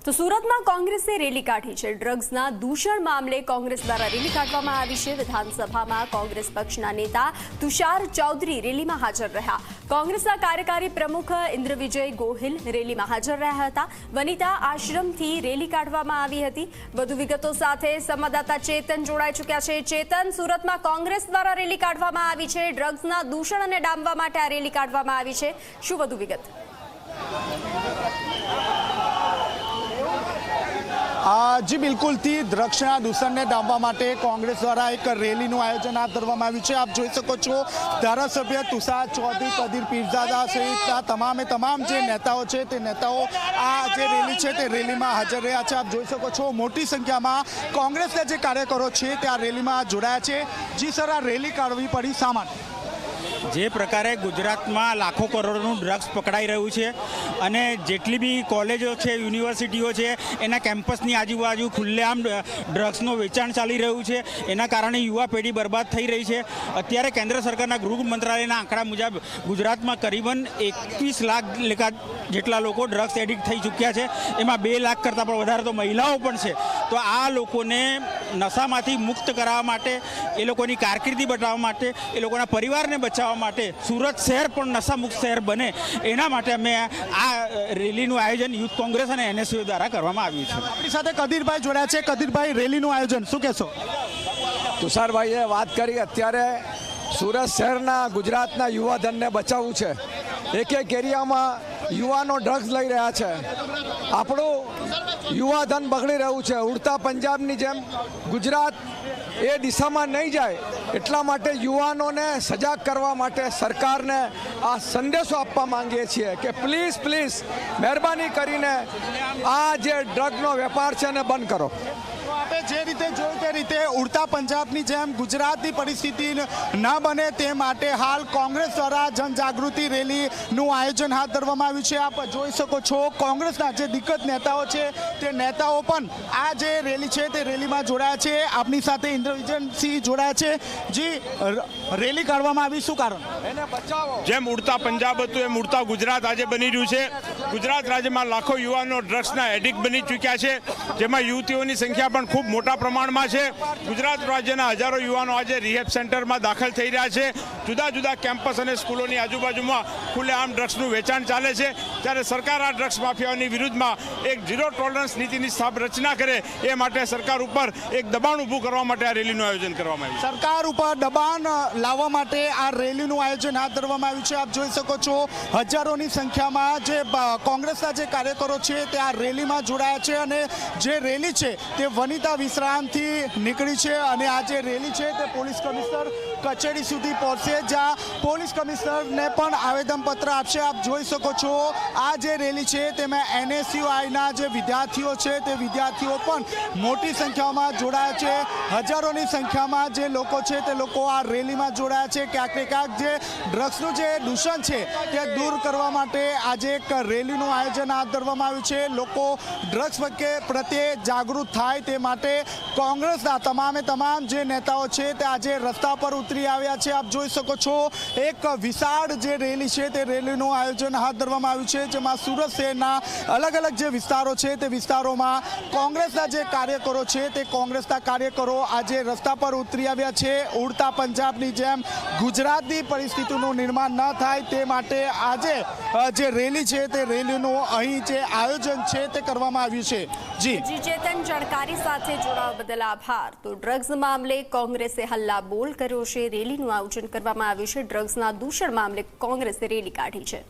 તો સુરતમાં કોંગ્રેસે રેલી કાઢી છે। ડ્રગ્સના દૂષણ મામલે કોંગ્રેસ દ્વારા રેલી કાઢવામાં આવી છે। વિધાનસભામાં કોંગ્રેસ પક્ષના નેતા તુષાર ચૌધરી રેલીમાં હાજર રહ્યા। કોંગ્રેસના કાર્યકારી પ્રમુખ ઇન્દ્રવિજય ગોહિલ રેલીમાં હાજર રહ્યા હતા। વનિતા આશ્રમથી રેલી કાઢવામાં આવી હતી। વધુ વિગતો સાથે સંવાદદાતા ચેતન જોડાઈ ચૂક્યા છે। ચેતન, સુરતમાં કોંગ્રેસ દ્વારા રેલી કાઢવામાં આવી છે। ડ્રગ્સના દૂષણ અને ડામવા માટે આ રેલી કાઢવામાં આવી છે। શું વધુ વિગત? જી બિલકુલ થી ડ્રગ્સના દૂષણને ડામવા માટે કોંગ્રેસ દ્વારા એક રેલીનું આયોજન હાથ ધરવામાં આવ્યું છે। આપ જોઈ શકો છો, ધારાસભ્ય તુષાર ચૌધરી, કદીર પીરઝાદા સહિતના તમામ જે નેતાઓ છે તે નેતાઓ આ જે રેલી છે તે રેલીમાં હાજર રહ્યા છે। આપ જોઈ શકો છો, મોટી સંખ્યામાં કોંગ્રેસના જે કાર્યકરો છે તે આ રેલીમાં જોડાયા છે। જી સર, આ રેલી કાઢવી પડી શા માટે? જે પ્રકારે ગુજરાતમાં લાખો કરોડનું ડ્રગ્સ પકડાઈ રહ્યું છે અને જેટલી બી કોલેજો છે, યુનિવર્સિટીઓ છે, એના કેમ્પસની આજુબાજુ ખુલ્લેઆમ ડ્રગ્સનું વેચાણ ચાલી રહ્યું છે। એના કારણે યુવા પેઢી બરબાદ થઈ રહી છે। અત્યારે કેન્દ્ર સરકારના ગૃહ મંત્રાલયના આંકડા મુજબ ગુજરાતમાં કરીબન 21 લાખ જેટલા લોકો ડ્રગ્સ એડિક્ટ થઈ ચૂક્યા છે। એમાં 2 લાખ કરતાં પણ વધારે તો મહિલાઓ પણ છે। તો આ લોકોને નશામાંથી મુક્ત કરાવવા માટે, એ લોકોની કારકિર્દી બચાવવા માટે, એ લોકોના પરિવારને બચાવવા માટે સુરત શહેર પણ નશામુક્ત શહેર બને એના માટે અમે આ રેલીનું આયોજન યુથ કોંગ્રેસ અને એનએસયુ દ્વારા કરવામાં આવ્યું છે। આપણી સાથે કદીરભાઈ જોડાયા છે। કદીરભાઈ, રેલીનું આયોજન શું કહેશો? તુષારભાઈએ વાત કરી, અત્યારે સુરત શહેરના ગુજરાતના યુવાધનને બચાવવું છે। એક એરિયામાં યુવાનો ડ્રગ્સ લઈ રહ્યા છે। આપણું યુવાધન બગડી રહ્યું છે। ઉડતા પંજાબની જેમ ગુજરાત એ દિશામાં નહીં જાય, એટલા માટે યુવાનોને સજાગ કરવા માટે સરકારને આ સંદેશો આપવા માંગીએ છીએ કે પ્લીઝ મહેરબાની કરીને આ જે ડ્રગનો વેપાર છે એને બંધ કરો। આપણે જે રીતે જોયું તે રીતે ઉડતા પંજાબની જેમ ગુજરાતની પરિસ્થિતિ ન બને તે માટે હાલ કોંગ્રેસ દ્વારા જનજાગૃતિ રેલીનું આયોજન હાથ ધરવામાં આવ્યું છે। આપ જોઈ શકો છો, કોંગ્રેસના જે દિગ્ગજ નેતાઓ છે તે નેતાઓ પણ આ જે રેલી છે તે રેલીમાં જોડાયા છે। આપની સાથે ઇન્દ્રવિજયસિંહ જોડાયા છે। જી, રેલી કાઢવામાં આવી, શું કારણ? એને બચાવો। જેમ ઉડતા પંજાબ હતું એમ ઉડતા ગુજરાત આજે બની રહ્યું છે। ગુજરાત રાજ્યમાં લાખો યુવાનો ડ્રગ્સના એડિક્ટ બની ચૂક્યા છે, જેમાં યુવતીઓની સંખ્યા પણ ખૂબ મોટા પ્રમાણમાં છે। ગુજરાત રાજ્યના હજારો યુવાનો આજે રિહેબ સેન્ટરમાં દાખલ થઈ રહ્યા છે। જુદા જુદા કેમ્પસ અને સ્કૂલોની આજુબાજુમાં ખુલ્લેઆમ ડ્રગ્સનું વેચાણ ચાલે છે। ત્યારે સરકાર આ ડ્રગ્સ માફિયાઓની વિરુદ્ધમાં એક ઝીરો ટોલરન્સ નીતિની રચના કરે એ માટે સરકાર ઉપર એક દબાણ ઊભું કરવા માટે આ રેલીનું આયોજન કરવામાં આવ્યું। સરકાર ઉપર દબાણ લાવવા માટે આ રેલીનું આયોજન હાથ ધરવામાં આવ્યું છે। આપ જોઈ શકો છો, હજારોની સંખ્યામાં જે કોંગ્રેસના જે કાર્યકરો છે તે આ રેલીમાં જોડાયા છે અને જે રેલી છે તે વનિતા વિશ્રામથી નીકળી છે અને આ જે રેલી છે તે પોલીસ કમિશનર કચેરી સુધી પહોંચશે, જ્યાં પોલીસ કમિશનરને પણ આવેદનપત્ર આપશે। આપ જોઈ શકો છો, આ જે રેલી છે તેમાં એનએસયુઆઈના જે વિદ્યાર્થીઓ છે તે વિદ્યાર્થીઓ પણ મોટી સંખ્યામાં જોડાયા છે। હજારોની સંખ્યામાં જે લોકો છે તે લોકો આ રેલીમાં જોડાયા છે। ક્યાંક ને ક્યાંક જે ડ્રગ્સનું જે દૂષણ છે તે દૂર કરવા માટે આજે એક રેલીનું આયોજન હાથ ધરવામાં આવ્યું છે। લોકો ડ્રગ્સ પ્રત્યે જાગૃત થાય તે માટે કોંગ્રેસના તમામ જે નેતાઓ છે તે આજે રસ્તા પર ઉતરી આવ્યા છે। આપ જોઈ શકો છો, એક વિશાળ જે રેલી છે તે રેલીનું આયોજન હાથ ધરવામાં આવ્યું છે, જેમાં સુરત શહેરના અલગ જે વિસ્તારો છે તે વિસ્તારોમાં કોંગ્રેસના જે કાર્યકરો છે તે કોંગ્રેસના કાર્યકરો આજે રસ્તા પર ઉતરી આવ્યા છે। ઉડતા પંજાબની જેમ ગુજરાતની પરિસ્થિતિનું નિર્માણ ન થાય તે માટે આજે જે રેલી છે તે રેલીનું અહીં જે આયોજન છે તે કરવામાં આવ્યું છે। જી ચેતન, જાણકારી સાથે જોડાવા બદલ આભાર। તો ડ્રગ્સ મામલે કોંગ્રેસે હલ્લા બોલ કર્યો છે, રેલીનું આયોજન કરવામાં આવ્યું છે। ડ્રગ્સના દૂષણ મામલે કોંગ્રેસે રેલી કાઢી છે।